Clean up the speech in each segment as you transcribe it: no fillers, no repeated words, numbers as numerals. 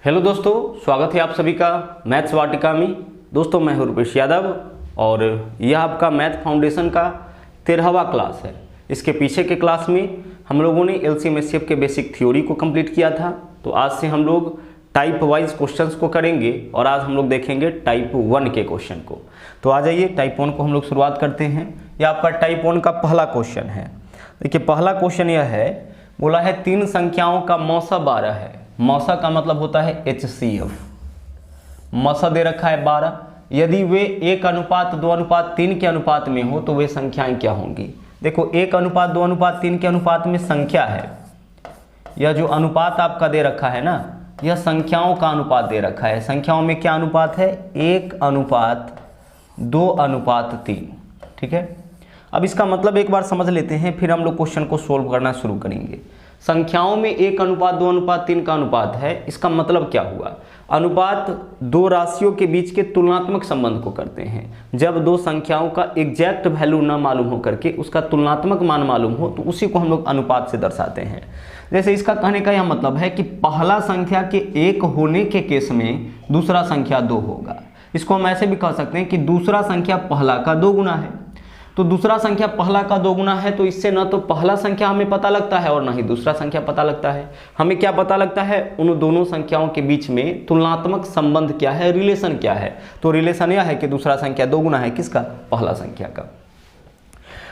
Hello दोस्तों, स्वागत है आप सभी का मैथ्स वाटिका में। दोस्तों मैं हूं रुपेश यादव और यह आपका मैथ फाउंडेशन का 13वां क्लास है। इसके पीछे के क्लास में हम लोगों ने एलसीएम एचसीएफ के बेसिक थ्योरी को कंप्लीट किया था। तो आज से हम लोग टाइप वाइज क्वेश्चंस को करेंगे और आज हम लोग देखेंगे टाइप 1 के क्वेश्चन को। तो आ जाइए टाइप 1 को हम लोग शुरुआत करते हैं। यह आपका टाइप 1 का पहला क्वेश्चन है। देखिए पहला क्वेश्चन यह है, बोला है 3 संख्याओं का मौसा 12 है। मौसा का मतलब होता है HCF। मौसा दे रखा है 12। यदि वे 1:2:3 के अनुपात में हो तो वे संख्याएं क्या होंगी। देखो 1:2:3 के अनुपात में संख्या है। यह जो अनुपात आपका दे रखा है ना, यह संख्याओं का अनुपात दे रखा है। संख्याओं में क्या अनुपात है? 1:2:3। ठीक है, अब इसका मतलब एक बार समझ लेते हैं, फिर हम लोग क्वेश्चन को सोल्व करना शुरू करेंगे। संख्याओं में 1:2:3 का अनुपात है। इसका मतलब क्या हुआ? अनुपात दो राशियों के बीच के तुलनात्मक संबंध को करते हैं। जब दो संख्याओं का एग्जैक्ट वैल्यू ना मालूम हो करके उसका तुलनात्मक मान मालूम हो तो उसी को हम लोग अनुपात से दर्शाते हैं। जैसे इसका कहने का यह मतलब है कि पहला संख्या के 1 होने के केस में दूसरा संख्या 2 होगा। इसको हम ऐसे भी कह सकते हैं कि दूसरा संख्या पहला का 2 गुना है। तो दूसरा संख्या पहला का 2 गुना है, तो इससे ना तो पहला संख्या हमें पता लगता है और ना ही दूसरा संख्या पता लगता है। हमें क्या पता लगता है? उन दोनों संख्याओं के बीच में तुलनात्मक संबंध क्या है, रिलेशन क्या है। तो रिलेशन यह है कि दूसरा संख्या 2 गुना है किसका? पहला संख्या का।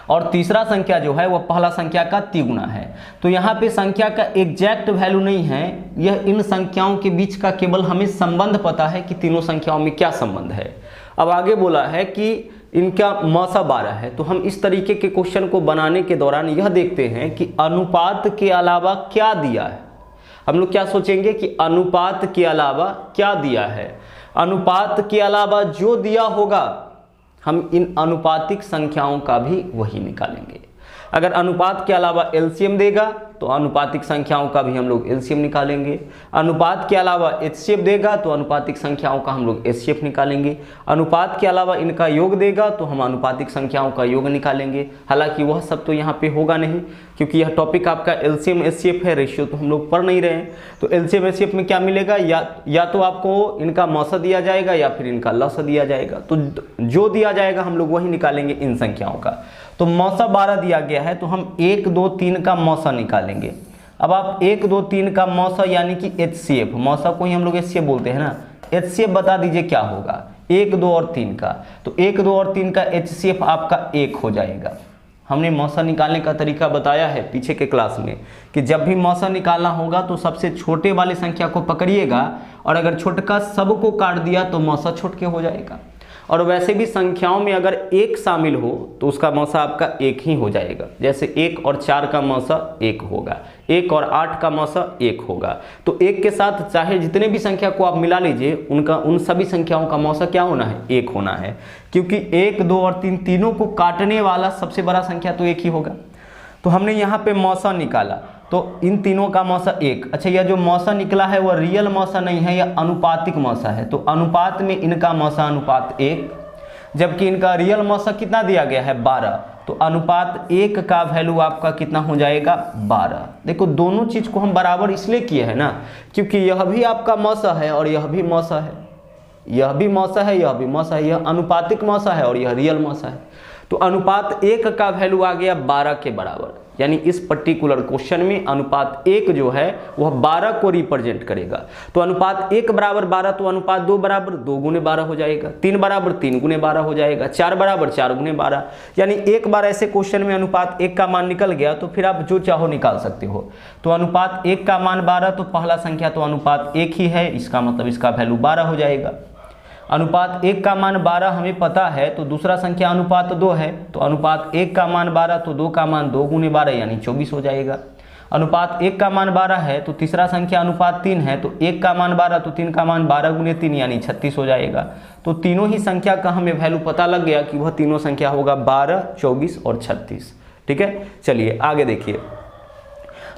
और तीसरा संख्या जो है वह पहला संख्या का 3 गुना है। तो यहाँ पे संख्या का एग्जैक्ट वैल्यू नहीं है, यह इन संख्याओं के बीच का केवल हमें संबंध पता है कि तीनों संख्याओं में क्या संबंध है। अब आगे बोला है कि इनका मौसा 12 है। तो हम इस तरीके के क्वेश्चन को बनाने के दौरान यह देखते हैं कि अनुपात के अलावा क्या दिया है। हम लोग क्या सोचेंगे कि अनुपात के अलावा क्या दिया है। अनुपात के अलावा जो दिया होगा हम इन अनुपातिक संख्याओं का भी वही निकालेंगे। अगर अनुपात के अलावा एलसीएम देगा तो अनुपातिक संख्याओं का भी हम लोग एलसीएम निकालेंगे। अनुपात के अलावा एचसीएफ देगा तो अनुपातिक संख्याओं का हम लोग एचसीएफ निकालेंगे। अनुपात के अलावा इनका योग देगा तो हम अनुपातिक संख्याओं का योग निकालेंगे। हालांकि वह सब तो यहाँ पे होगा नहीं, क्योंकि यह टॉपिक आपका एलसीएम एचसीएफ है, रेशियो तो हम लोग पढ़ नहीं रहे हैं। तो एलसीएम एचसीएफ में क्या मिलेगा? या तो आपको इनका मौसा दिया जाएगा या फिर इनका लसा दिया जाएगा। तो जो दिया जाएगा हम लोग वही निकालेंगे इन संख्याओं का। तो मौसा 12 दिया गया है तो हम 1, 2, 3 का मौसा निकालेंगे। अब आप 1, 2, 3 का मौसा यानी कि एचसीएफ, मौसा को ही हम लोग एचसीएफ बोलते हैं ना, एचसीएफ बता दीजिए क्या होगा 1, 2 और 3 का। तो 1, 2 और 3 का एचसीएफ आपका 1 हो जाएगा। हमने मौसा निकालने का तरीका बताया है पीछे के क्लास में कि जब भी मौसा निकालना होगा तो सबसे छोटे वाले संख्या को पकड़िएगा और अगर छोटका सब को काट दिया तो मौसा छोटके हो जाएगा। और वैसे भी संख्याओं में अगर 1 शामिल हो तो उसका मौसा आपका 1 ही हो जाएगा। जैसे 1 और 4 का मौसा 1 होगा, 1 और 8 का मौसा 1 होगा। तो 1 के साथ चाहे जितने भी संख्या को आप मिला लीजिए, उन सभी संख्याओं का मौसा क्या होना है? 1 होना है। क्योंकि 1, 2 और 3 तीनों को काटने वाला सबसे बड़ा संख्या तो 1 ही होगा। तो हमने यहाँ पे मौसा निकाला तो इन तीनों का मौसा 1। अच्छा, यह जो मौसा निकला है वह रियल मौसा नहीं है, यह अनुपातिक मौसा है। तो अनुपात में इनका मौसा अनुपात 1, जबकि इनका रियल मौसा कितना दिया गया है? 12। तो अनुपात 1 का वैल्यू आपका कितना हो जाएगा? 12। देखो दोनों चीज को हम बराबर इसलिए किए हैं ना, क्योंकि यह भी आपका मौसा है और यह भी मौसा है, यह भी मौसा है, यह भी मौसा है। यह अनुपातिक मौसा है और यह रियल मौसा है। तो अनुपात 1 का वैल्यू आ गया 12 के बराबर। यानी इस पर्टिकुलर क्वेश्चन में अनुपात 1 जो है वह 12 को रिप्रेजेंट करेगा। तो अनुपात 1 बराबर 12, तो अनुपात 2 बराबर 2 गुने 12 हो जाएगा, 3 बराबर 3 गुने 12 हो जाएगा, 4 बराबर 4 गुने 12। यानी एक बार ऐसे क्वेश्चन में अनुपात 1 का मान निकल गया तो फिर आप जो चाहो निकाल सकते हो। तो अनुपात 1 का मान 12, तो पहला संख्या तो अनुपात 1 ही है, इसका मतलब इसका वैल्यू 12 हो जाएगा। अनुपात 1 का मान 12 हमें पता है, तो दूसरा संख्या अनुपात 2 है, तो अनुपात 1 का मान 12, तो 2 का मान 2 गुने 12 यानी 24 हो जाएगा। अनुपात 1 का मान 12 है तो तीसरा संख्या अनुपात 3 है, तो 1 का मान 12 तो 3 का मान 12 गुने 3 यानी 36 हो जाएगा। तो तीनों ही संख्या का हमें वैल्यू पता लग गया कि वह तीनों संख्या होगा 12, 24 और 36। ठीक है, चलिए आगे देखिए।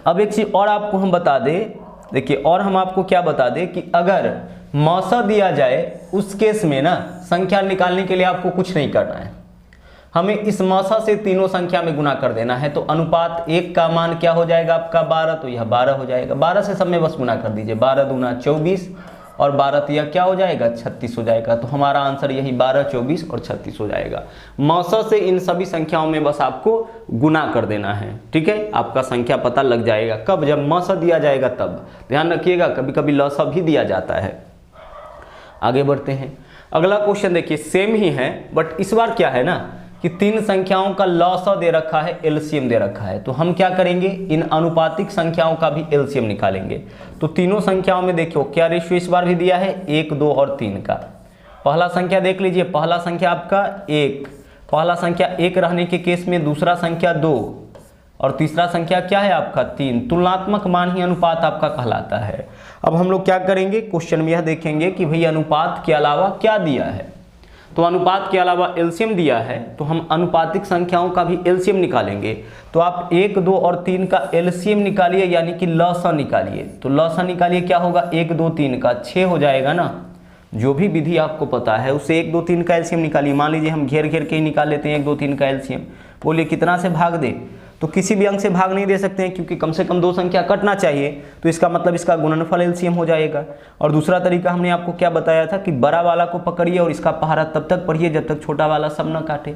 अब एक चीज और आपको हम बता दें, देखिए और हम आपको क्या बता दें कि अगर मौसा दिया जाए उस केस में ना संख्या निकालने के लिए आपको कुछ नहीं करना है। हमें इस मौसा से तीनों संख्या में गुना कर देना है। तो अनुपात 1 का मान क्या हो जाएगा आपका 12, तो यह 12 हो जाएगा। 12 से सब में बस गुना कर दीजिए, 12 दूना 24 और 12 तिया क्या हो जाएगा 36 हो जाएगा। तो हमारा आंसर यही 12, 24 और 36 हो जाएगा। मौसा से इन सभी संख्याओं में बस आपको गुना कर देना है, ठीक है। आपका संख्या पता लग जाएगा कब, जब मौसा दिया जाएगा तब। ध्यान रखिएगा कभी कभी लौसा भी दिया जाता है। आगे बढ़ते हैं, अगला क्वेश्चन देखिए सेम ही है, बट इस बार क्या है ना कि 3 संख्याओं का लौसा दे रखा है, एलसीएम दे रखा है। तो हम क्या करेंगे, इन अनुपातिक संख्याओं का भी एलसीएम निकालेंगे। तो तीनों संख्याओं में देखियो क्या रेशियो इस बार भी दिया है, 1, 2 और 3 का। पहला संख्या देख लीजिए, पहला संख्या आपका 1, पहला संख्या 1 रहने के केस में दूसरा संख्या 2 और तीसरा संख्या क्या है आपका 3। तुलनात्मक मान ही अनुपात आपका कहलाता है। अब हम लोग क्या करेंगे, क्वेश्चन में यह देखेंगे कि भाई अनुपात के अलावा क्या दिया है। तो अनुपात के अलावा एलसीएम दिया है, तो हम अनुपातिक संख्याओं का भी एलसीएम निकालेंगे। तो आप 1, 2 और 3 का एलसीएम निकालिए, यानी कि लौसा निकालिए। तो लौसा निकालिए, क्या होगा 1, 2, 3 का 6 हो जाएगा ना। जो भी विधि आपको पता है उससे 1, 2, 3 का एलसीएम निकालिए। मान लीजिए हम घेर घेर के ही निकाल लेते हैं 1, 2, 3 का एलसीएम। बोलिए कितना से भाग दे, तो किसी भी अंक से भाग नहीं दे सकते हैं, क्योंकि कम से कम 2 संख्या कटना चाहिए। तो इसका मतलब इसका गुणनफल एलसीएम हो जाएगा। और दूसरा तरीका हमने आपको क्या बताया था कि बड़ा वाला को पकड़िए और इसका पहाड़ा तब तक पढ़िए जब तक छोटा वाला सब ना काटे।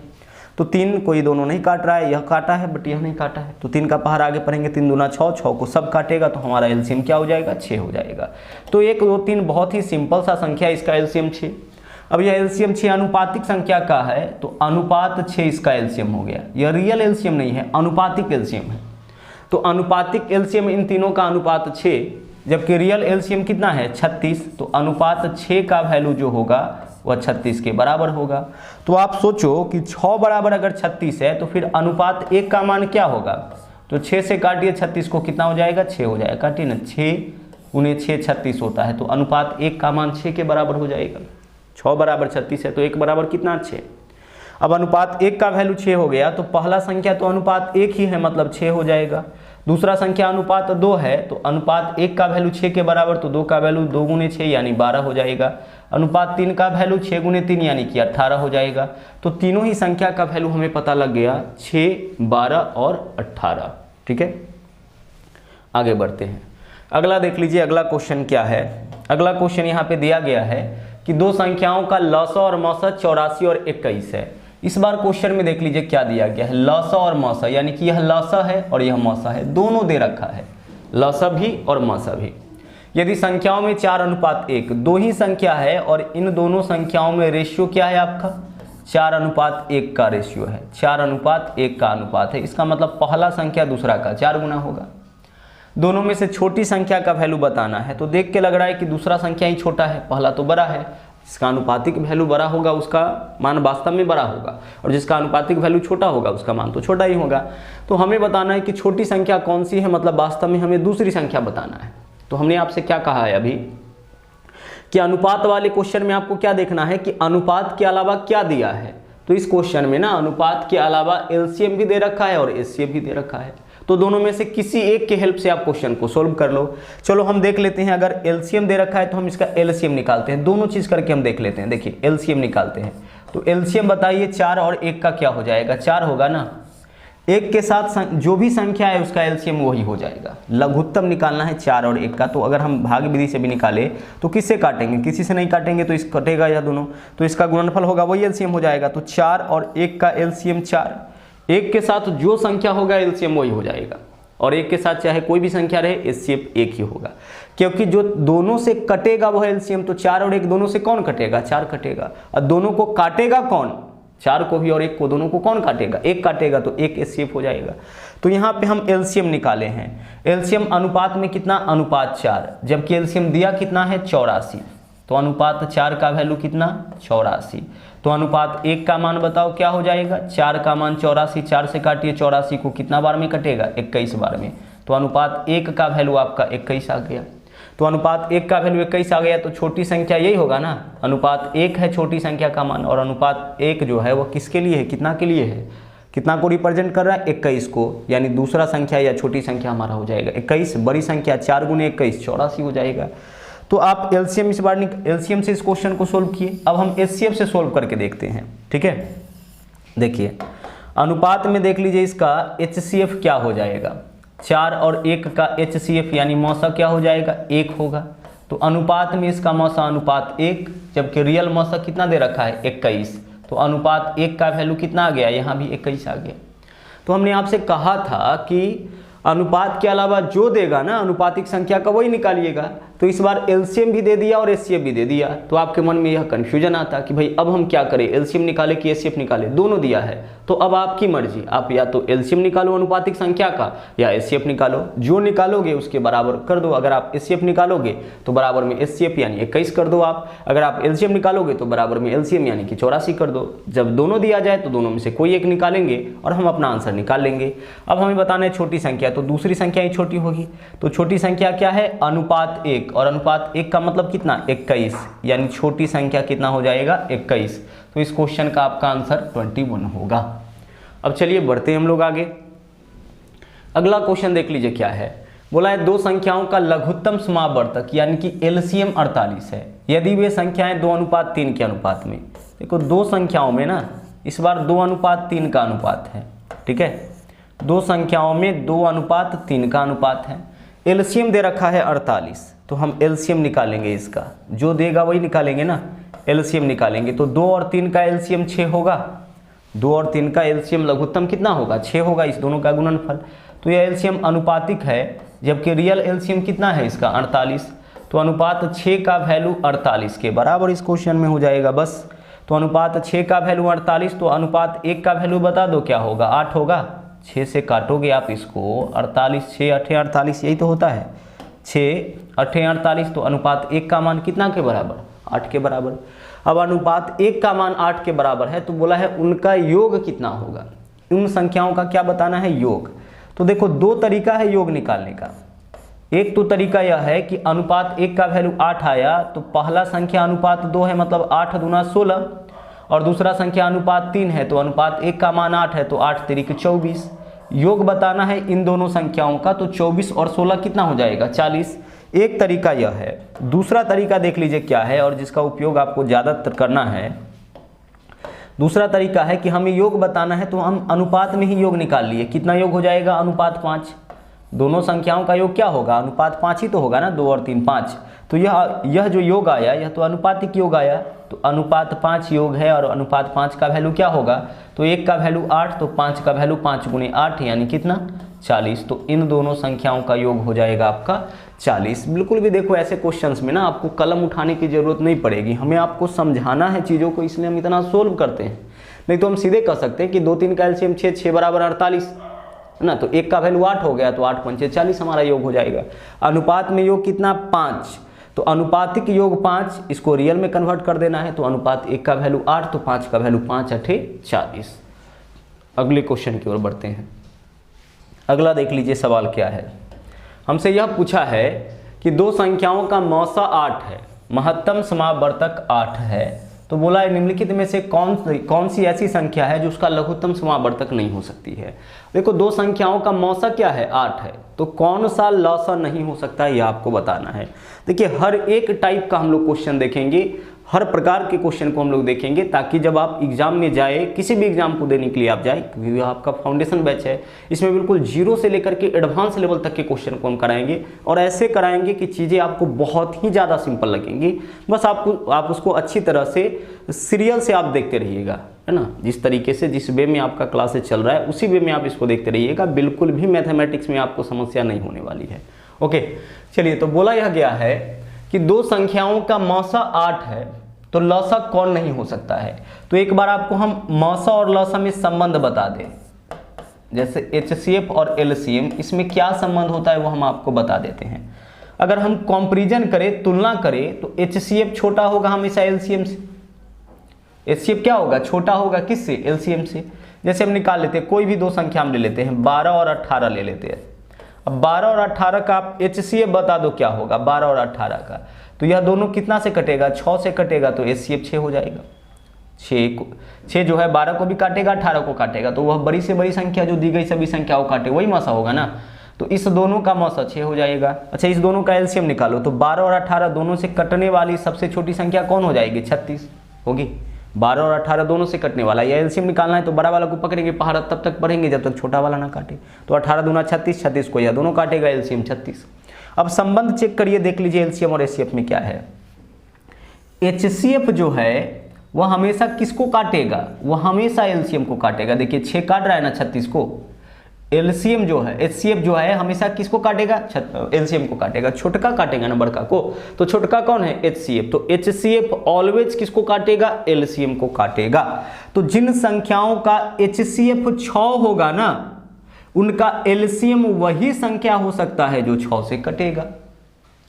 तो 3 को ये दोनों नहीं काट रहा है, यह काटा है बट यह नहीं काटा है। तो 3 का पहाड़ा आगे पढ़ेंगे, 3 दूना 6, 6 को सब काटेगा तो हमारा एलसीएम क्या हो जाएगा 6 हो जाएगा। तो 1, 2, 3 बहुत ही सिंपल सा संख्या, इसका एलसीएम 6। अब यह एलसीएम 6 अनुपातिक संख्या का है, तो अनुपात 6 इसका एलसीएम हो गया। यह रियल एलसीएम नहीं है, अनुपातिक एलसीएम है। तो अनुपातिक एलसीएम इन तीनों का अनुपात 6, जबकि रियल एलसीएम कितना है 36। तो अनुपात 6 का वैल्यू जो होगा वह 36 के बराबर होगा। तो आप सोचो कि 6 बराबर अगर 36 है तो फिर अनुपात 1 का मान क्या होगा। तो 6 से काटिए 36 को, कितना हो जाएगा 6 हो जाएगा। काटिए ना, 6 × 6 36 होता है। तो अनुपात 1 का मान 6 के बराबर हो जाएगा। 6 बराबर 36 है तो 1 बराबर कितना 6। अब अनुपात 1 का वैल्यू 6 हो गया, तो पहला संख्या तो अनुपात 1 ही है, मतलब 6 हो जाएगा। दूसरा संख्या अनुपात 2 है, तो अनुपात 1 का वैल्यू 6 के बराबर, तो 2 का वैल्यू 2 × 6 यानी 12 हो जाएगा। अनुपात 3 का वैल्यू 6 × 3 यानी कि 18 हो जाएगा। तो तीनों ही संख्या का वैल्यू हमें पता लग गया, 6, 12 और 18। ठीक है, आगे बढ़ते हैं। अगला देख लीजिए, अगला क्वेश्चन क्या है। अगला क्वेश्चन यहाँ पे दिया गया है कि 2 संख्याओं का लौसा और मौसा 84 और 21 है। इस बार क्वेश्चन में देख लीजिए क्या दिया गया है, लौसा और मौसा, यानी कि यह लौसा है और यह मौसा है, दोनों दे रखा है, लौसा भी और मौसा भी। यदि संख्याओं में 4:1, 2 ही संख्या है और इन दोनों संख्याओं में रेशियो क्या है आपका 4:1 का रेशियो है, 4:1 का अनुपात है। इसका मतलब पहला संख्या दूसरा का 4 गुना होगा। दोनों में से छोटी संख्या का वैल्यू बताना है, तो देख के लग रहा है कि दूसरा संख्या ही छोटा है, पहला तो बड़ा है। जिसका अनुपातिक वैल्यू बड़ा होगा उसका मान वास्तव में बड़ा होगा, और जिसका अनुपातिक वैल्यू छोटा होगा उसका मान तो छोटा ही होगा। तो हमें बताना है कि छोटी संख्या कौन सी है, मतलब वास्तव में हमें दूसरी संख्या बताना है। तो हमने आपसे क्या कहा है अभी कि अनुपात वाले क्वेश्चन में आपको क्या देखना है कि अनुपात के अलावा क्या दिया है। तो इस क्वेश्चन में ना अनुपात के अलावा एलसीएम भी दे रखा है और एचसीएफ भी दे रखा है। तो दोनों में से किसी एक के हेल्प से आप क्वेश्चन को सोल्व कर लो। चलो हम देख लेते हैं, अगर एलसीएम दे रखा है तो हम इसका एलसीएम निकालते हैं। दोनों चीज करके हम देख लेते हैं। देखिए एलसीएम निकालते हैं, तो एलसीएम बताइए 4 और 1 का क्या हो जाएगा, 4 होगा ना। 1 के साथ जो भी संख्या है उसका एलसीएम वही हो जाएगा। लघुत्तम निकालना है 4 और 1 का। तो अगर हम भाग विधि से भी निकाले तो किससे काटेंगे, किसी से नहीं काटेंगे, तो इस कटेगा या दोनों, तो इसका गुणनफल होगा वही एलसीएम हो जाएगा। तो 4 और 1 का एलसीएम 4, 1 के साथ जो संख्या होगा एलसीएम वही हो जाएगा, और 1 के साथ चाहे कोई भी संख्या रहे एचसीएफ 1 ही होगा, क्योंकि जो दोनों से कटेगा वह एलसीएम। तो 4 और 1 दोनों से कौन कटेगा, 4 कटेगा, और दोनों को काटेगा कौन, 4 को भी और 1 को, दोनों को कौन काटेगा, 1 काटेगा, तो 1 एचसीएफ हो जाएगा। तो यहाँ पे हम एलसीएम निकाले हैं। एलसीएम अनुपात में कितना, अनुपात 4, जबकि एलसीएम दिया कितना है 84। तो अनुपात 4 का वैल्यू कितना 84। तो अनुपात 1 का मान बताओ क्या हो जाएगा, 4 का मान 84, 4 से काटिए 84 को, कितना बार में कटेगा 21 बार में। तो अनुपात 1 का वैल्यू आपका 21 आ गया। तो अनुपात 1 का वैल्यू 21 आ गया, तो छोटी संख्या यही होगा ना, अनुपात 1 है छोटी संख्या का मान, और अनुपात 1 जो है वो किसके लिए है, कितना के लिए है, कितना को रिप्रेजेंट कर रहा है 21 को, यानी दूसरा संख्या या छोटी संख्या हमारा हो जाएगा 21। बड़ी संख्या 4 × 21 84 हो जाएगा। तो आप एलसीएम इस बार एलसीएम से इस क्वेश्चन को सोल्व किए। अब हम एचसीएफ से सोल्व करके देखते हैं। ठीक है, देखिए अनुपात में देख लीजिए इसका HCF क्या हो जाएगा, 4 और 1 का HCF यानी मौसा क्या हो जाएगा 1 होगा। तो अनुपात में इसका मौसा अनुपात 1, जबकि रियल मौसा कितना दे रखा है 21, तो अनुपात 1 का वैल्यू कितना आ गया, यहाँ भी 21 आ गया। तो हमने आपसे कहा था कि अनुपात के अलावा जो देगा ना अनुपातिक संख्या का वही निकालिएगा। तो इस बार एलसीएम भी दे दिया और एचसीएफ भी दे दिया, तो आपके मन में यह कंफ्यूजन आता कि भाई अब हम क्या करें, एलसीएम निकाले कि एचसीएफ निकाले, दोनों दिया है। तो अब आपकी मर्जी, आप या तो एलसीएम निकालो अनुपातिक संख्या का या एचसीएफ निकालो, जो निकालोगे उसके बराबर कर दो। अगर आप एचसीएफ निकालोगे तो बराबर में एचसीएफ यानी 21 कर दो आप, अगर आप एलसीएम निकालोगे तो बराबर में एलसीएम यानी कि 84 कर दो। जब दोनों दिया जाए तो दोनों में से कोई एक निकालेंगे और हम अपना आंसर निकाल लेंगे। अब हमें बताना है छोटी संख्या, तो दूसरी संख्या ही छोटी होगी। तो छोटी संख्या क्या है, अनुपात 1, और अनुपात 1 का मतलब कितना 21, यानी छोटी संख्या कितना हो जाएगा 21। तो इस क्वेश्चन का आपका आंसर 21 होगा। अब चलिए बढ़ते हैं हम लोग आगे। अगला क्वेश्चन देख लीजिए क्या है, बोला है दो संख्याओं का लघुत्तम समावर्तक यानी कि एलसीएम 48 है यदि वे संख्याएं 2:3 के अनुपात में। देखो दो संख्याओं में ना इस बार 2:3 का अनुपात है, ठीक है, दो संख्याओं में 2:3 का अनुपात है। एलसीएम दे रखा है 48, तो हम एलसीएम निकालेंगे, इसका जो देगा वही निकालेंगे ना, एलसीएम निकालेंगे। तो 2 और 3 का एलसीएम 6 होगा, 2 और 3 का एलसीएम लघुत्तम कितना होगा 6 होगा, इस दोनों का गुणनफल। तो यह एलसीएम अनुपातिक है, जबकि रियल एलसीएम कितना है इसका 48। तो अनुपात 6 का वैल्यू 48 के बराबर इस क्वेश्चन में हो जाएगा बस। तो अनुपात 6 का वैल्यू 48, तो अनुपात 1 का वैल्यू बता दो क्या होगा 8 होगा। 6 से काटोगे आप इसको 48, 6 8 48, यही तो होता है 6 8 48। तो अनुपात 1 का मान कितना के बराबर 8 के बराबर। अब अनुपात 1 का मान 8 के बराबर है, तो बोला है उनका योग कितना होगा, उन संख्याओं का क्या बताना है योग। तो देखो दो तरीका है योग निकालने का। एक तो तरीका यह है कि अनुपात 1 का वैल्यू 8 आया तो पहला संख्या अनुपात 2 है मतलब 8 दूना 16, और दूसरा संख्या अनुपात 3 है तो अनुपात 1 का मान 8 है तो 8 तिरिक 24। योग बताना है इन दोनों संख्याओं का, तो 24 और 16 कितना हो जाएगा 40। एक तरीका यह है। दूसरा तरीका देख लीजिए क्या है, और जिसका उपयोग आपको ज़्यादातर करना है। दूसरा तरीका है कि हमें योग बताना है तो हम अनुपात में ही योग निकाल लिए। कितना योग हो जाएगा अनुपात 5। दोनों संख्याओं का योग क्या होगा अनुपात 5 ही तो होगा ना, 2 और 3 5। तो यह जो योग आया यह तो अनुपातिक योग आया, तो अनुपात 5 योग है, और अनुपात 5 का वैल्यू क्या होगा, तो 1 का वैल्यू 8, तो 5 का वैल्यू 5 गुणे 8 यानी कितना 40। तो इन दोनों संख्याओं का योग हो जाएगा आपका 40। बिल्कुल भी देखो ऐसे क्वेश्चंस में ना आपको कलम उठाने की जरूरत नहीं पड़ेगी, हमें आपको समझाना है चीज़ों को, इसलिए हम इतना सोल्व करते हैं। नहीं तो हम सीधे कह सकते हैं कि 2 3 का एलसीएम 6, 6 बराबर 48 है ना, तो 1 का वैल्यू 8 हो गया, तो 8 पंचे 40 हमारा योग हो जाएगा। अनुपात में योग कितना 5, तो अनुपातिक योग 5, इसको रियल में कन्वर्ट कर देना है, तो अनुपात 1 का वैल्यू 8, तो 5 का वैल्यू 5 8 40। अगले क्वेश्चन की ओर बढ़ते हैं। अगला देख लीजिए सवाल क्या है, हमसे यह पूछा है कि दो संख्याओं का मौसा 8 है, महत्तम समावर्तक 8 है। तो बोला है निम्नलिखित में से कौन सी ऐसी संख्या है जो उसका लघुत्तम समावर्तक नहीं हो सकती है। देखो दो संख्याओं का मौसा क्या है 8 है, तो कौन सा लौसा नहीं हो सकता है यह आपको बताना है। देखिए हर एक टाइप का हम लोग क्वेश्चन देखेंगे, हर प्रकार के क्वेश्चन को हम लोग देखेंगे, ताकि जब आप एग्जाम में जाए, किसी भी एग्जाम को देने के लिए आप जाए, क्योंकि आपका फाउंडेशन बैच है, इसमें बिल्कुल जीरो से लेकर के एडवांस लेवल तक के क्वेश्चन को हम कराएंगे, और ऐसे कराएंगे कि चीज़ें आपको बहुत ही ज़्यादा सिंपल लगेंगी। बस आप उसको अच्छी तरह से सीरियल से आप देखते रहिएगा, है ना, जिस तरीके से जिस वे में आपका क्लासेस चल रहा है उसी वे में आप इसको देखते रहिएगा। बिल्कुल भी मैथमेटिक्स में आपको समस्या नहीं होने वाली है। ओके चलिए, तो बोला यह गया है कि दो संख्याओं का मौसा 8 है, तो लौसा कौन नहीं हो सकता है। तो एक बार आपको हम मौसा और लौसा में संबंध बता दें, जैसे HCF और LCM, इसमें क्या संबंध होता है वो हम आपको बता देते हैं। अगर हम कंपैरिजन करें, तुलना करें, तो HCF छोटा होगा हमेशा LCM से। HCF क्या होगा छोटा होगा किससे LCM से। जैसे हम निकाल लेते हैं, कोई भी दो संख्या हम ले लेते हैं, 12 और 18 ले लेते हैं। अब 12 और 18 का आप HCF बता दो क्या होगा 12 और 18 का, तो यह दोनों कितना से कटेगा 6 से कटेगा, तो HCF 6 हो जाएगा। 6 जो है 12 को भी काटेगा 18 को काटेगा, तो वह बड़ी से बड़ी संख्या जो दी गई सभी संख्या को काटे वही मौसा होगा ना, तो इस दोनों का मौसा 6 हो जाएगा। अच्छा इस दोनों का एलसीएम निकालो, तो 12 और 18 दोनों से कटने वाली सबसे छोटी संख्या कौन हो जाएगी 36 होगी, 12 और 18 दोनों से कटने वाला है, या एलसीएम निकालना है तो बड़ा वाला को पकड़ेंगे, पहाड़ तब तक बढ़ेंगे जब तक छोटा वाला ना काटे। तो 18 दूना 36, 36 को यह दोनों काटेगा, एलसीएम 36। अब संबंध चेक करिए, देख लीजिए एलसीएम और एचसीएफ में क्या है। एचसीएफ जो है वह हमेशा किसको काटेगा, वह हमेशा एलसीएम को काटेगा। देखिए 6 काट रहा है ना 36 को, एलसीएम जो है एचसीएफ जो है हमेशा किसको काटेगा, एलसीएम को काटेगा, छोटका काटेगा ना बड़का को। तो छोटका कौन है, एचसीएफ। तो एचसीएफ ऑलवेज किसको काटेगा, एलसीएम को काटेगा। तो जिन संख्याओं का एचसीएफ 6 होगा ना, उनका एलसीएम वही संख्या हो सकता है जो 6 से कटेगा।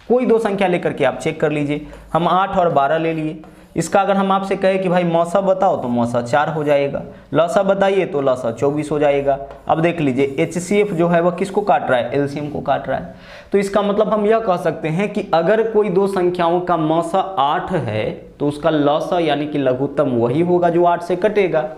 कोई दो संख्या लेकर के आप चेक कर लीजिए। हम 8 और 12 ले लिए, इसका अगर हम आपसे कहें कि भाई मौसा बताओ तो मौसा 4 हो जाएगा, लौसा बताइए तो लौसा 24 हो जाएगा। अब देख लीजिए एचसीएफ जो है वह किसको काट रहा है, एलसीएम को काट रहा है। तो इसका मतलब हम यह कह सकते हैं कि अगर कोई दो संख्याओं का मौसा 8 है तो उसका लौसा यानी कि लघुत्तम वही होगा जो 8 से कटेगा।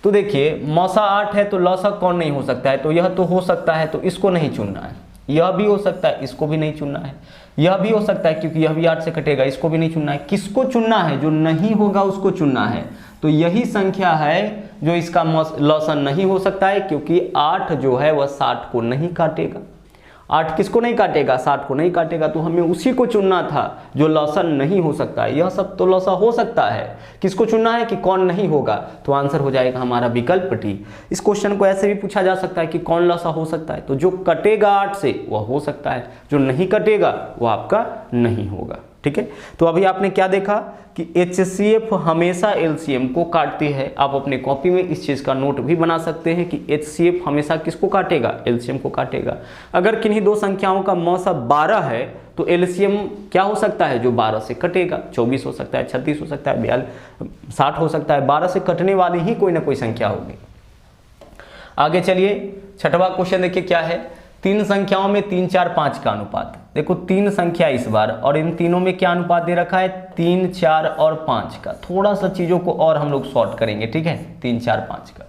तो देखिए मौसा 8 है तो लौसा कौन नहीं हो सकता है, तो यह तो हो सकता है, तो इसको नहीं चुनना है। यह भी हो सकता है, इसको भी नहीं चुनना है। यह भी हो सकता है क्योंकि यह भी 8 से कटेगा, इसको भी नहीं चुनना है। किसको चुनना है, जो नहीं होगा उसको चुनना है। तो यही संख्या है जो इसका लॉसन नहीं हो सकता है, क्योंकि 8 जो है वह 60 को नहीं काटेगा। 8 किसको नहीं काटेगा, 60 को नहीं काटेगा। तो हमें उसी को चुनना था जो लॉसन नहीं हो सकता है। यह सब तो लॉसा हो सकता है, किसको चुनना है कि कौन नहीं होगा। तो आंसर हो जाएगा हमारा विकल्प डी। इस क्वेश्चन को ऐसे भी पूछा जा सकता है कि कौन लॉसा हो सकता है, तो जो कटेगा 8 से वह हो सकता है, जो नहीं कटेगा वह आपका नहीं होगा। ठीक है, तो अभी आपने क्या देखा कि एचसीएफ हमेशा एलसीएम को काटती है। आप अपने कॉपी में इस चीज़ का नोट भी बना सकते हैं कि एचसीएफ हमेशा किसको काटेगा, एलसीएम को काटेगा। अगर किन्हीं दो संख्याओं का मौसा 12 है तो एलसीएम क्या हो सकता है, जो 12 से कटेगा। 24 हो सकता है, 36 हो सकता है, 60 हो सकता है। 12 से कटने वाली ही कोई ना कोई संख्या होगी। आगे चलिए, छठवां क्वेश्चन देखिए क्या है। 3 संख्याओं में 3, 4, 5 का अनुपात। देखो 3 संख्या इस बार, और इन तीनों में क्या अनुपात दे रखा है, 3, 4 और 5 का। थोड़ा सा चीज़ों को और हम लोग शॉर्ट करेंगे, ठीक है। 3, 4, 5 का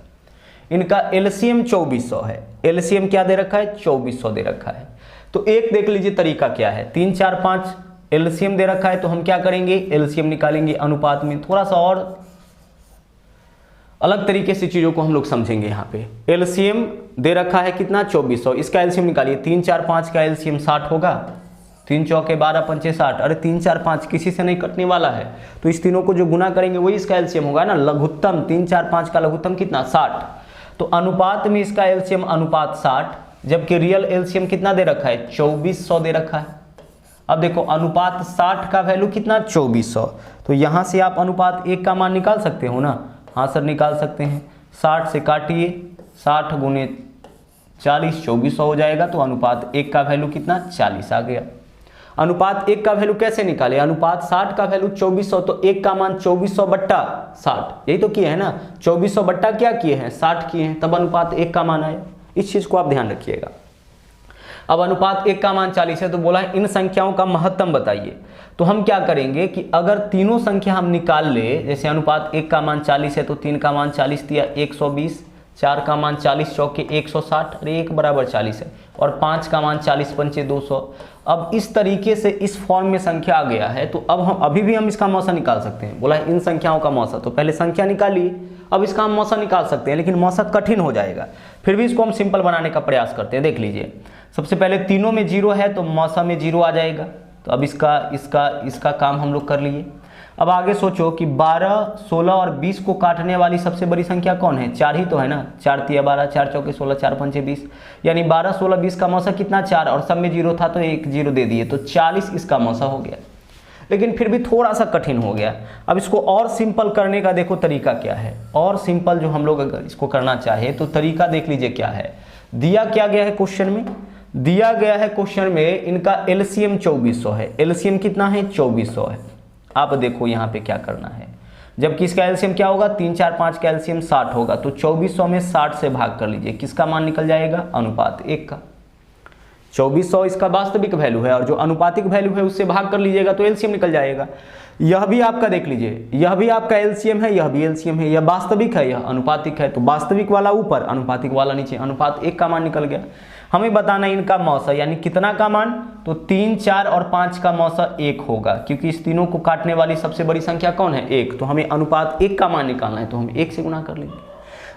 इनका एलसीएम 2400 है। एलसीएम क्या दे रखा है, 2400 दे रखा है। तो एक देख लीजिए तरीका क्या है। 3, 4, 5 एलसीएम दे रखा है, तो हम क्या करेंगे, एलसीएम निकालेंगे अनुपात में। थोड़ा सा और अलग तरीके से चीज़ों को हम लोग समझेंगे। यहाँ पे एलसीएम दे रखा है कितना, 2400। इसका एलसीएम निकालिए। 3, 4, 5 का एलसीएम 60 होगा। 3 चौके 12 पंचे 60। अरे 3, 4, 5 किसी से नहीं कटने वाला है, तो इस तीनों को जो गुना करेंगे वही इसका एलसीएम होगा ना। लघुत्तम 3, 4, 5 का लघुत्तम कितना, 60। तो अनुपात में इसका एलसीएम अनुपात 60, जबकि रियल एलसीएम कितना दे रखा है, 2400 दे रखा है। अब देखो अनुपात 60 का वैल्यू कितना, 2400। तो यहाँ से आप अनुपात 1 का मान निकाल सकते हो ना। हाँ सर निकाल सकते हैं। 60 से काटिए, 60 गुने 40, 2400 हो जाएगा। तो अनुपात 1 का वैल्यू कितना, 40 आ गया। अनुपात 1 का वैल्यू कैसे निकाले, अनुपात 60 का वैल्यू 2400, तो 1 का मान 2400 बट्टा 60, यही तो किए हैं ना। 2400 बट्टा क्या किए हैं, 60 किए हैं, तब अनुपात 1 का मान आया। इस चीज़ को आप ध्यान रखिएगा। अब अनुपात 1 का मान 40 है, तो बोला है इन संख्याओं का महत्तम बताइए। तो हम क्या करेंगे कि अगर तीनों संख्या हम निकाल ले, जैसे अनुपात 1 का मान 40 है तो 3 का मान 40 दिया 120, 4 का मान 40 चौके 160, अरे 1 बराबर 40 है, और 5 का मान 40 पंचे 200। अब इस तरीके से इस फॉर्म में संख्या आ गया है, तो अब हम अभी भी हम इसका मौसा निकाल सकते हैं। बोला है इन संख्याओं का मौसा, तो पहले संख्या निकालिए, अब इसका हम मौसा निकाल सकते हैं, लेकिन मौसा कठिन हो जाएगा। फिर भी इसको हम सिंपल बनाने का प्रयास करते हैं। देख लीजिए, सबसे पहले तीनों में 0 है तो मौसा में 0 आ जाएगा। तो अब इसका काम हम लोग कर लिए। अब आगे सोचो कि 12, 16 और 20 को काटने वाली सबसे बड़ी संख्या कौन है, 4 ही तो है ना। 4 तिया 12, 4 चौके 16, 4 पंचे 20, यानी 12, 16, 20 का मौसा कितना, 4, और सब में 0 था तो एक 0 दे दिए, तो 40 इसका मौसा हो गया। लेकिन फिर भी थोड़ा सा कठिन हो गया। अब इसको और सिंपल करने का देखो तरीका क्या है। और सिंपल जो हम लोग अगर इसको करना चाहे तो तरीका देख लीजिए क्या है। दिया क्या गया है क्वेश्चन में, दिया गया है क्वेश्चन में इनका एलसीएम 2400 है। एलसीएम कितना है, 2400 है। आप देखो यहाँ पे क्या करना है, जबकि इसका एलसीएम क्या होगा, 3, 4, 5 का एलसीएम 60 होगा, तो 2400 में 60 से भाग कर लीजिए, किसका मान निकल जाएगा, अनुपात 1 का। 2400 इसका वास्तविक वैल्यू है, और जो अनुपातिक वैल्यू है उससे भाग कर लीजिएगा तो एलसीएम निकल जाएगा। यह भी आपका देख लीजिए, यह भी आपका एलसीएम है, यह भी एलसीएम है, यह वास्तविक है, यह अनुपातिक है, तो वास्तविक वाला ऊपर, अनुपातिक वाला नीचे, अनुपात 1 का मान निकल गया। हमें बताना इनका मौसा यानी कितना का मान, तो 3, 4 और 5 का मौसा 1 होगा, क्योंकि इस तीनों को काटने वाली सबसे बड़ी संख्या कौन है, 1। तो हमें अनुपात 1 का मान निकालना है, तो हम 1 से गुना कर लेंगे।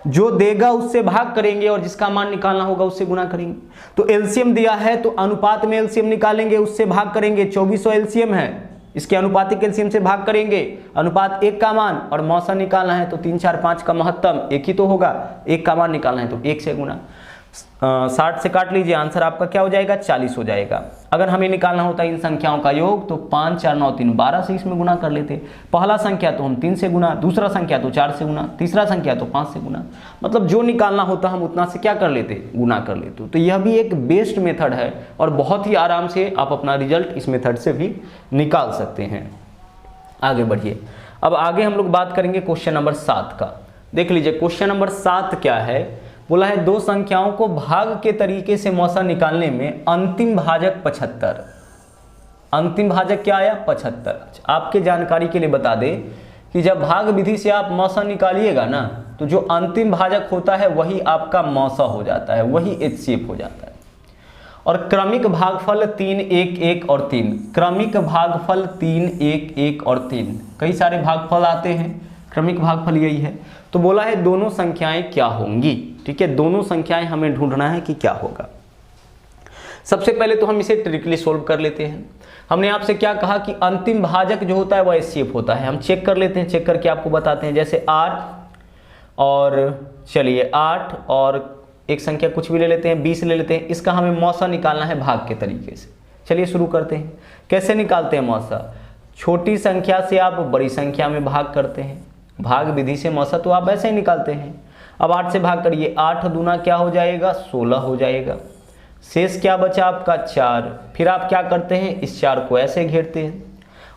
जो देगा उससे भाग करेंगे और जिसका मान निकालना होगा उससे गुना करेंगे। तो एलसीएम दिया है तो अनुपात में एलसीएम निकालेंगे, उससे भाग करेंगे। 2400 एलसीएम है, इसके अनुपातिक एलसीएम से भाग करेंगे, अनुपात 1 का मान, और मौसा निकालना है तो 3, 4, 5 का महत्तम 1 ही तो होगा, 1 का मान निकालना है तो 1 से गुना। 60 से काट लीजिए, आंसर आपका क्या हो जाएगा, 40 हो जाएगा। अगर हमें निकालना होता है इन संख्याओं का योग तो 5, 4, 9, 3, 12 से इसमें गुना कर लेते। पहला संख्या तो हम 3 से गुना, दूसरा संख्या तो 4 से गुना, तीसरा संख्या तो 5 से गुना, मतलब जो निकालना होता हम उतना से क्या कर लेते, गुना कर लेते। तो यह भी एक बेस्ट मेथड है और बहुत ही आराम से आप अपना रिजल्ट इस मेथड से भी निकाल सकते हैं। आगे बढ़िए, अब आगे हम लोग बात करेंगे क्वेश्चन नंबर 7 का। देख लीजिए क्वेश्चन नंबर 7 क्या है, बोला है दो संख्याओं को भाग के तरीके से मौसा निकालने में अंतिम भाजक 75। अंतिम भाजक क्या आया, 75। आपके जानकारी के लिए बता दे कि जब भाग विधि से आप मौसा निकालिएगा ना, तो जो अंतिम भाजक होता है वही आपका मौसा हो जाता है, वही एचसीएफ हो जाता है। और क्रमिक भागफल 3, 1, 1 और 3, क्रमिक भागफल 3, 1, 1 और 3, कई सारे भागफल आते हैं, क्रमिक भागफल यही है। तो बोला है दोनों संख्याएं क्या होंगी, ठीक है, दोनों संख्याएं हमें ढूंढना है कि क्या होगा। सबसे पहले तो हम इसे ट्रिकली सोल्व कर लेते हैं। हमने आपसे क्या कहा कि अंतिम भाजक जो होता है वह एचसीएफ होता है। हम चेक कर लेते हैं, चेक करके आपको बताते हैं। जैसे 8 और चलिए 8 और एक संख्या कुछ भी ले लेते हैं, 20 ले लेते हैं, इसका हमें मौसा निकालना है भाग के तरीके से। चलिए शुरू करते हैं। कैसे निकालते हैं मौसा, छोटी संख्या से आप बड़ी संख्या में भाग करते हैं, भाग विधि से मौसा तो आप ऐसे ही निकालते हैं। अब 8 से भाग करिए, 8 दूना क्या हो जाएगा, 16 हो जाएगा। शेष क्या बचा आपका, 4। फिर आप क्या करते हैं, इस 4 को ऐसे घेरते हैं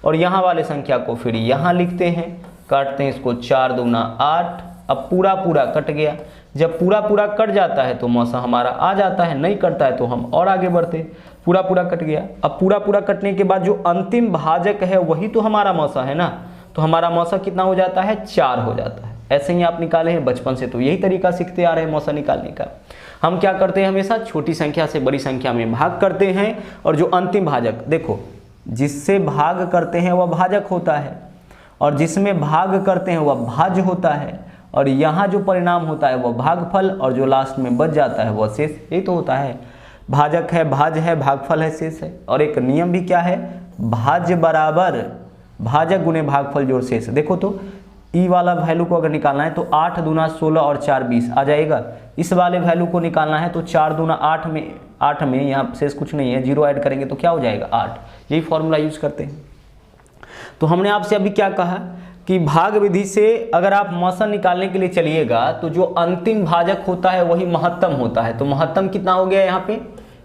और यहाँ वाले संख्या को फिर यहाँ लिखते हैं, काटते हैं इसको, 4 दूना 8। अब पूरा पूरा कट गया। जब पूरा पूरा कट जाता है तो मौसा हमारा आ जाता है, नहीं कटता है तो हम और आगे बढ़ते। पूरा पूरा कट गया। अब पूरा पूरा कटने के बाद जो अंतिम भाजक है वही तो हमारा मौसा है ना, तो हमारा मौसा कितना हो जाता है, 4 हो जाता है। ऐसे ही आप निकाले हैं बचपन से, तो यही तरीका सीखते आ रहे हैं मौसा निकालने का। हम क्या करते हैं, हमेशा छोटी संख्या से बड़ी संख्या में भाग करते हैं और जो अंतिम भाजक, देखो जिससे भाग करते हैं वह भाजक होता है और जिसमें भाग करते हैं वह भाज्य होता है, और यहाँ जो परिणाम होता है वह भागफल, और जो लास्ट में बच जाता है वह शेष। यही तो होता है, भाजक है, भाज्य है, भागफल है, शेष है। और एक नियम भी क्या है, भाज्य बराबर भाजक गुने भागफल जोड़ शेष। देखो तो ई वाला वैल्यू को अगर निकालना है तो 8 दूना 16 और 4 20 आ जाएगा। इस वाले वैल्यू को निकालना है तो 4 दूना 8 में यहाँ शेष कुछ नहीं है, 0 ऐड करेंगे तो क्या हो जाएगा, 8। यही फॉर्मूला यूज करते हैं। तो हमने आपसे अभी क्या कहा कि भाग विधि से अगर आप मौसा निकालने के लिए चलिएगा तो जो अंतिम भाजक होता है वही महत्तम होता है। तो महत्तम कितना हो गया यहाँ पे,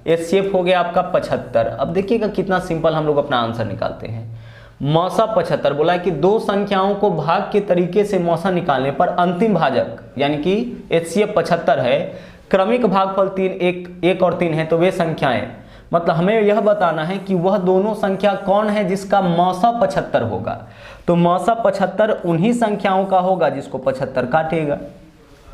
एचसीएफ हो गया आपका 75। अब देखिएगा कितना सिंपल हम लोग अपना आंसर निकालते हैं। मौसा 75 बोला है कि दो संख्याओं को भाग के तरीके से मौसा निकालने पर अंतिम भाजक यानी कि एचसीएफ 75 है, क्रमिक भागफल 3, 1 और 3 है, तो वे संख्याएं, मतलब हमें यह बताना है कि वह दोनों संख्या कौन है जिसका मौसा 75 होगा। तो मौसा 75 उन्हीं संख्याओं का होगा जिसको 75 काटेगा।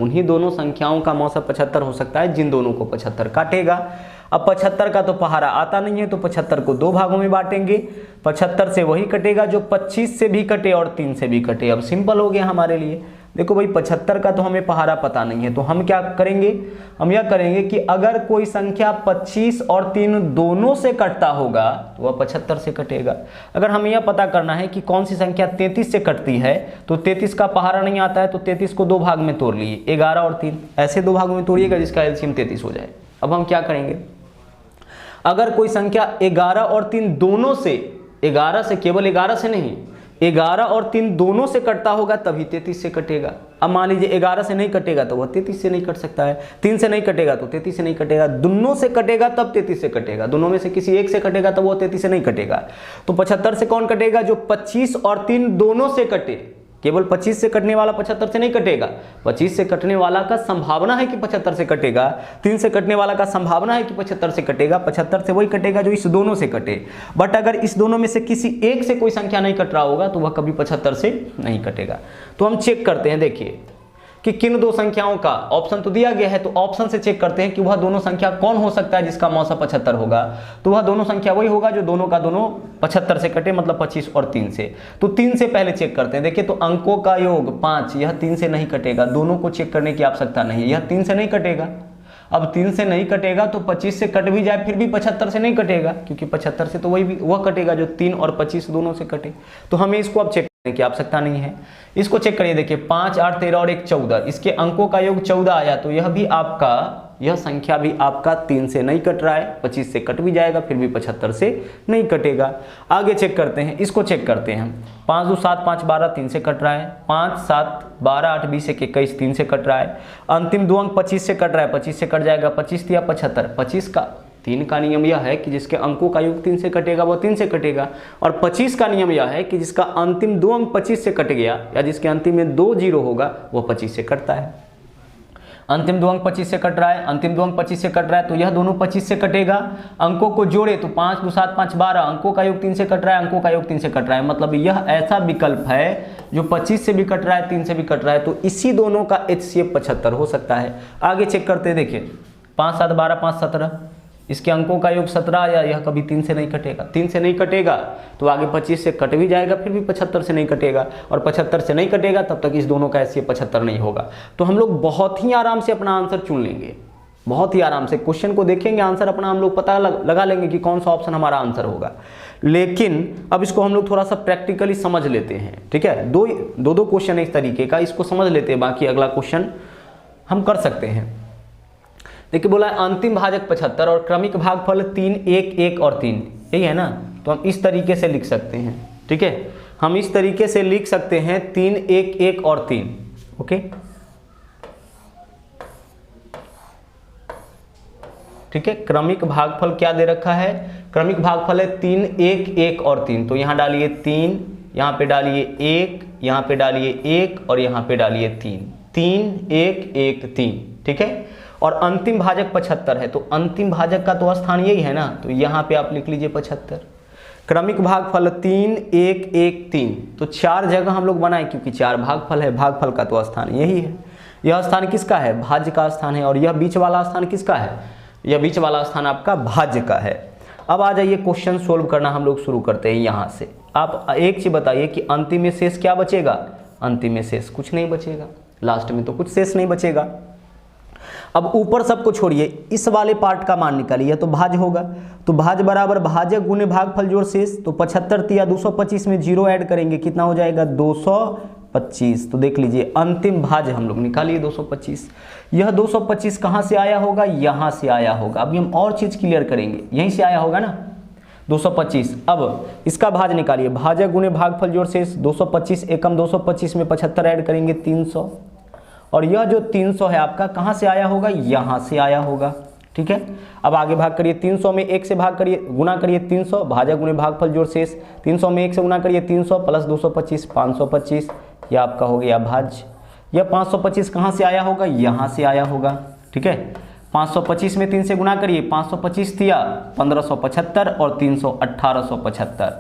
उन्हीं दोनों संख्याओं का मौसा 75 हो सकता है जिन दोनों को 75 काटेगा। अब 75 का तो पहाड़ा आता नहीं है, तो 75 को 2 भागों में बांटेंगे। 75 से वही कटेगा जो 25 से भी कटे और 3 से भी कटे। अब सिंपल हो गया हमारे लिए। देखो भाई 75 का तो हमें पहाड़ा पता नहीं है, तो हम क्या करेंगे, हम यह करेंगे कि अगर कोई संख्या 25 और 3 दोनों से कटता होगा तो वह 75 से कटेगा। अगर हमें यह पता करना है कि कौन सी संख्या 33 से कटती है, तो 33 का पहाड़ा नहीं आता है, तो 33 को 2 भाग में तोड़ लिए, 11 और 3 ऐसे 2 भागों में तोड़िएगा जिसका एलसीएम 33 हो जाए। अब हम क्या करेंगे, अगर कोई संख्या 11 और 3 दोनों से, 11 से, केवल 11 से नहीं, 11 और 3 दोनों से कटता होगा तभी 33 से कटेगा। अब मान लीजिए 11 से नहीं कटेगा तो वह 33 से नहीं कट सकता है, 3 से नहीं कटेगा तो 33 से नहीं कटेगा, दोनों से कटेगा तब 33 से कटेगा, दोनों में से किसी एक से कटेगा तब वो 33 से नहीं कटेगा। तो 75 से कौन कटेगा, जो 25 और 3 दोनों से कटे। केवल 25 से कटने वाला 75 से नहीं कटेगा, 25 से कटने वाला का संभावना है कि 75 से कटेगा, 3 से कटने वाला का संभावना है कि 75 से कटेगा। 75 से वही कटेगा जो इस दोनों से कटे। बट अगर इस दोनों में से किसी एक से कोई संख्या नहीं कट रहा होगा तो वह कभी 75 से नहीं कटेगा। तो हम चेक करते हैं, देखिए कि किन दो संख्याओं का, ऑप्शन तो दिया गया है तो ऑप्शन से चेक करते हैं कि वह दोनों संख्या कौन हो सकता है जिसका मौसा 75 होगा। तो वह दोनों संख्या वही होगा जो दोनों का दोनों 75 से कटे, मतलब 25 और 3 से। तो 3 से पहले चेक करते हैं। देखिए तो अंकों का योग 5, यह 3 से नहीं कटेगा, दोनों को चेक करने की आवश्यकता नहीं है, यह 3 से नहीं कटेगा। अब 3 से नहीं कटेगा तो 25 से कट भी जाए फिर भी 75 से नहीं कटेगा, क्योंकि 75 से तो वह कटेगा जो 3 और 25 दोनों से कटे। तो हमें इसको अब चेक करने की आवश्यकता नहीं है। इसको चेक करिए, देखिए 5, 8, 13 और 1 14, इसके अंकों का योग 14 आया, तो यह भी आपका, यह संख्या भी आपका 3 से नहीं कट रहा है, 25 से कट भी जाएगा फिर भी 75 से नहीं कटेगा। आगे चेक करते हैं, इसको चेक करते हैं। 5 2 7 5 12 3 से कट रहा है, 5 7 12 8 20 21 3 से कट रहा है। अंतिम दो अंक 25 से कट रहा है, 25 से कट जाएगा, 25 या 75, 25 का 3 का नियम यह है कि जिसके अंकों का योग 3 से कटेगा वो 3 से कटेगा, और 25 का नियम यह है कि जिसका अंतिम दो अंक 25 से कट गया या जिसके अंतिम में 2 0 होगा वो 25 से कटता है। अंतिम दो अंक 25 से कट रहा है, अंतिम दो अंक 25 से कट रहा है, तो यह दोनों 25 से कटेगा। अंकों को जोड़े तो 5 2 7 5 12, अंकों का योग 3 से कट रहा है, अंकों का योग 3 से कट रहा है, मतलब यह ऐसा विकल्प है जो 25 से भी कट रहा है 3 से भी कट रहा है, तो इसी दोनों का HCF 75 हो सकता है। आगे चेक करते हैं, देखिए 5 7 12 5 17, इसके अंकों का योग 17 आया, यह कभी 3 से नहीं कटेगा, 3 से नहीं कटेगा तो आगे 25 से कट भी जाएगा फिर भी 75 से नहीं कटेगा, और 75 से नहीं कटेगा तब तक इस दोनों का HCF 75 नहीं होगा। तो हम लोग बहुत ही आराम से अपना आंसर चुन लेंगे, बहुत ही आराम से क्वेश्चन को देखेंगे, आंसर अपना हम लोग पता लगा लेंगे कि कौन सा ऑप्शन हमारा आंसर होगा। लेकिन अब इसको हम लोग थोड़ा सा प्रैक्टिकली समझ लेते हैं, ठीक है। दो क्वेश्चन है इस तरीके का, इसको समझ लेते हैं, बाकी अगला क्वेश्चन हम कर सकते हैं। देखिए बोला है अंतिम भाजक 75 और क्रमिक भागफल 3 1 1 और 3, यही है ना। तो हम इस तरीके से लिख सकते हैं, ठीक है, हम इस तरीके से लिख सकते हैं 3 1 1 और 3, ओके, ठीक है। क्रमिक भागफल क्या दे रखा है, क्रमिक भागफल है 3 1 1 और 3, तो यहाँ डालिए 3, यहाँ पे डालिए 1, यहाँ पे डालिए 1 और यहाँ पे डालिए 3, 3 1 1 3, ठीक है। और अंतिम भाजक 75 है, तो अंतिम भाजक का तो स्थान यही है ना, तो यहाँ पे आप लिख लीजिए 75। क्रमिक भागफल 3 1 1 3, तो 4 जगह हम लोग बनाए क्योंकि 4 भागफल है, भागफल का तो स्थान यही है। यह स्थान किसका है, भाज्य का स्थान है, और यह बीच वाला स्थान किसका है, यह बीच वाला स्थान आपका भाज्य का है। अब आ जाइए क्वेश्चन सोल्व करना हम लोग शुरू करते हैं यहाँ से। आप एक चीज बताइए कि अंतिम में शेष क्या बचेगा, अंतिम में शेष कुछ नहीं बचेगा, लास्ट में तो कुछ शेष नहीं बचेगा। अब ऊपर सबको छोड़िए, इस वाले पार्ट का मान निकालिए, तो भाज्य होगा, तो भाज्य बराबर भाजक गुने भागफल जोड़ शेष, तो 75 या 225 में 0 ऐड करेंगे, कितना हो जाएगा 225। तो देख लीजिए अंतिम भाज्य हम लोग निकालिए 225। यह 225 कहाँ से आया होगा, यहाँ से आया होगा। अभी हम और चीज क्लियर करेंगे, यहीं से आया होगा ना 225। अब इसका भाज्य निकालिए, भाजक गुने भागफल जोड़ शेष 225 एकम 225 में 75 ऐड करेंगे 300, और यह जो 300 है आपका कहाँ से आया होगा, यहाँ से आया होगा, ठीक है। अब आगे भाग करिए, 300 में 1 से भाग करिए, गुना करिए 300, भाजक गुने भागफल जोड़ शेष 300 में 1 से गुना करिए 300 प्लस 225 525, यह आपका हो गया भाज्य। यह 525 कहाँ से आया होगा, यहाँ से आया होगा, ठीक है। 525 में 3 से गुना करिए, 525 दिया 1575 और 300 1875,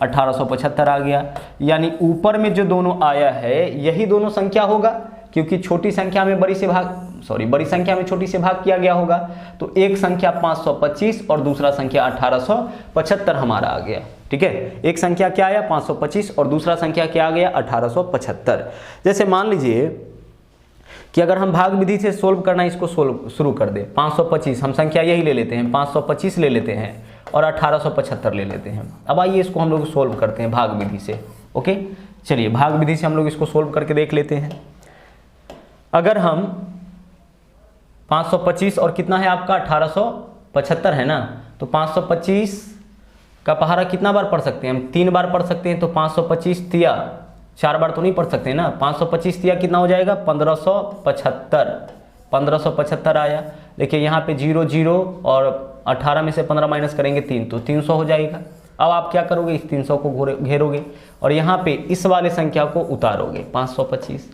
1875 आ गया। यानी ऊपर में जो दोनों आया है यही दोनों संख्या होगा, क्योंकि छोटी संख्या में बड़ी संख्या में छोटी से भाग किया गया होगा। तो एक संख्या 525 और दूसरा संख्या 1875 हमारा आ गया, ठीक है। एक संख्या क्या आया 525 और दूसरा संख्या क्या आ गया 1875। जैसे मान लीजिए कि अगर हम भाग विधि से सोल्व करना, इसको सोल्व शुरू कर दे, 525 हम संख्या यही ले लेते हैं, 525 ले लेते हैं और 1875 ले लेते हैं। अब आइए इसको हम लोग सोल्व करते हैं भाग विधि से, ओके। चलिए भाग विधि से हम लोग इसको सोल्व करके देख लेते हैं। अगर हम 525 और कितना है आपका 1875 है ना, तो 525 का पहाड़ा कितना बार पढ़ सकते हैं हम, 3 बार पढ़ सकते हैं। तो 525 तिया 4 बार तो नहीं पढ़ सकते ना, 525 तिया कितना हो जाएगा 1575 आया। देखिए यहाँ पे 0 0 और 18 में से 15 माइनस करेंगे 3, तो 300 हो जाएगा। अब आप क्या करोगे, इस 300 को घेरोगे और यहाँ पे इस वाले संख्या को उतारोगे 525,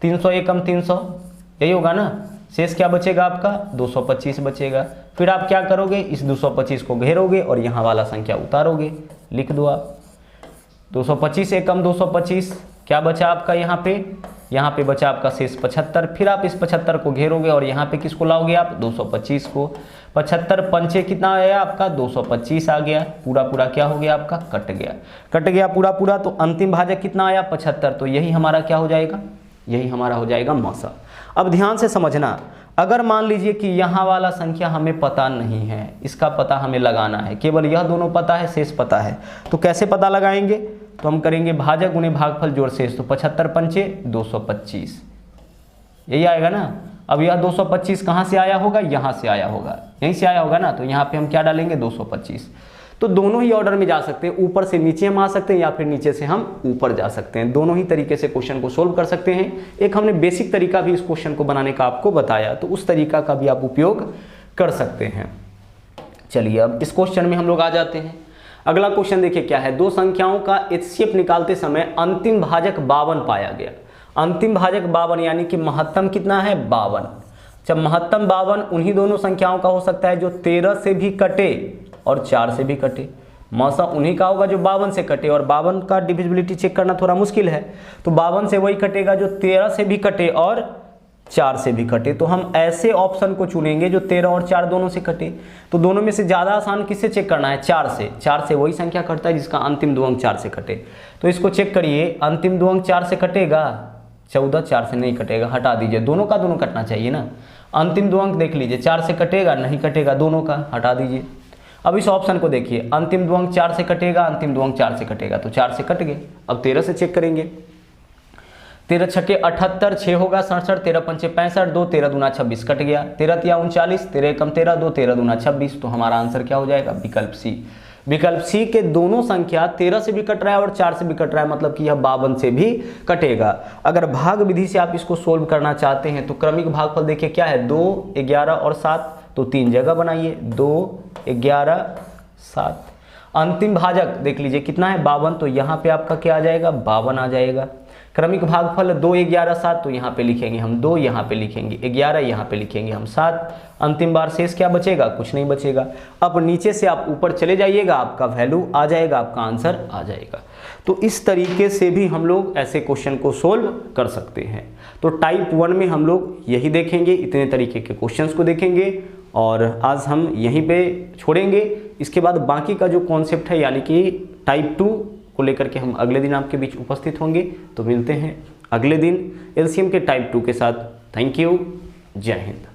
300 एकम 300, यही होगा ना। शेष क्या बचेगा आपका 225 बचेगा। फिर आप क्या करोगे, इस 225 को घेरोगे और यहाँ वाला संख्या उतारोगे, लिख दो आप 225 एकम 225, क्या बचा आपका यहाँ पे यहाँ पे बचा आपका शेष 75, फिर आप इस 75 को घेरोगे और यहाँ पे किसको लाओगे आप 225 को। 75 पंचे कितना आया आपका 225 आ गया, पूरा पूरा क्या हो गया आपका कट गया पूरा पूरा। तो अंतिम भाजक कितना आया 75, तो यही हमारा क्या हो जाएगा, यही हमारा हो जाएगा मौसा। अब ध्यान से समझना, अगर मान लीजिए कि यहाँ वाला संख्या हमें पता नहीं है, इसका पता हमें लगाना है, केवल यह दोनों पता है, शेष पता है, तो कैसे पता लगाएंगे, तो हम करेंगे भाजक गुणे भागफल जोड़ शेष, तो 75 पंचे 225, यही आएगा ना। अब यह 225 कहाँ से आया होगा, यहाँ से आया होगा, यहीं से आया होगा ना, तो यहाँ पे हम क्या डालेंगे 225। तो दोनों ही ऑर्डर में जा सकते हैं, ऊपर से नीचे हम आ सकते हैं या फिर नीचे से हम ऊपर जा सकते हैं, दोनों ही तरीके से क्वेश्चन को सोल्व कर सकते हैं। एक हमने बेसिक तरीका भी इस क्वेश्चन को बनाने का आपको बताया, तो उस तरीका का भी आप उपयोग कर सकते हैं। चलिए अब इस क्वेश्चन में हम लोग आ जाते हैं। अगला क्वेश्चन देखिए क्या है, दो संख्याओं का HCF निकालते समय अंतिम भाजक 52 पाया गया। अंतिम भाजक 52 यानी कि महत्तम कितना है 52। जब महत्तम 52 उन्हीं दोनों संख्याओं का हो सकता है जो 13 से भी कटे और 4 से भी कटे। मौसा उन्हीं का होगा जो 52 से कटे, और 52 का डिविजिबिलिटी चेक करना थोड़ा मुश्किल है, तो 52 से वही कटेगा जो 13 से भी कटे और 4 से भी कटे। तो हम ऐसे ऑप्शन को चुनेंगे जो 13 और 4 दोनों से कटे। तो दोनों में से ज़्यादा आसान किससे चेक करना है, 4 से। 4 से वही संख्या कटता है जिसका अंतिम दो अंक 4 से कटे। तो इसको चेक करिए, अंतिम दो अंक 4 से कटेगा, 14 4 से नहीं कटेगा, हटा दीजिए, दोनों का दोनों कटना चाहिए ना। अंतिम दो अंक देख लीजिए, 4 से कटेगा, नहीं कटेगा, दोनों का हटा दीजिए। अब इस ऑप्शन को देखिए, अंतिम दो अंक 4 से कटेगा, अंतिम दो अंक 4 से कटेगा, तो 4 से कट गए। अब 13 से चेक करेंगे, 13 छक्के 78, 6 होगा 67, 13 पंचे 65, 2 13 दूना 26 कट गया, 13 तिया 39, 13 एकम 13, 2 13 दूना 26। तो हमारा आंसर क्या हो जाएगा, विकल्प सी। विकल्प सी के दोनों संख्या 13 से भी कट रहा है और 4 से भी कट रहा है, मतलब कि यह 52 से भी कटेगा। अगर भाग विधि से आप इसको सोल्व करना चाहते हैं तो क्रमिक भागफल देखिए क्या है, 2 11 और 7, तो 3 जगह बनाइए, 2 11 7। अंतिम भाजक देख लीजिए कितना है 52, तो यहाँ पे आपका क्या आ जाएगा 52 आ जाएगा। क्रमिक भागफल 2 11 7, तो यहाँ पे लिखेंगे हम 2, यहाँ पे लिखेंगे 11, यहाँ पे लिखेंगे हम 7। अंतिम बार शेष क्या बचेगा, कुछ नहीं बचेगा। अब नीचे से आप ऊपर चले जाइएगा, आपका वैल्यू आ जाएगा, आपका आंसर आ जाएगा। तो इस तरीके से भी हम लोग ऐसे क्वेश्चन को सोल्व कर सकते हैं। तो टाइप 1 में हम लोग यही देखेंगे, इतने तरीके के क्वेश्चंस को देखेंगे, और आज हम यहीं पे छोड़ेंगे। इसके बाद बाकी का जो कॉन्सेप्ट है यानी कि टाइप 2 को लेकर के हम अगले दिन आपके बीच उपस्थित होंगे। तो मिलते हैं अगले दिन एलसीएम के टाइप 2 के साथ। थैंक यू, जय हिंद।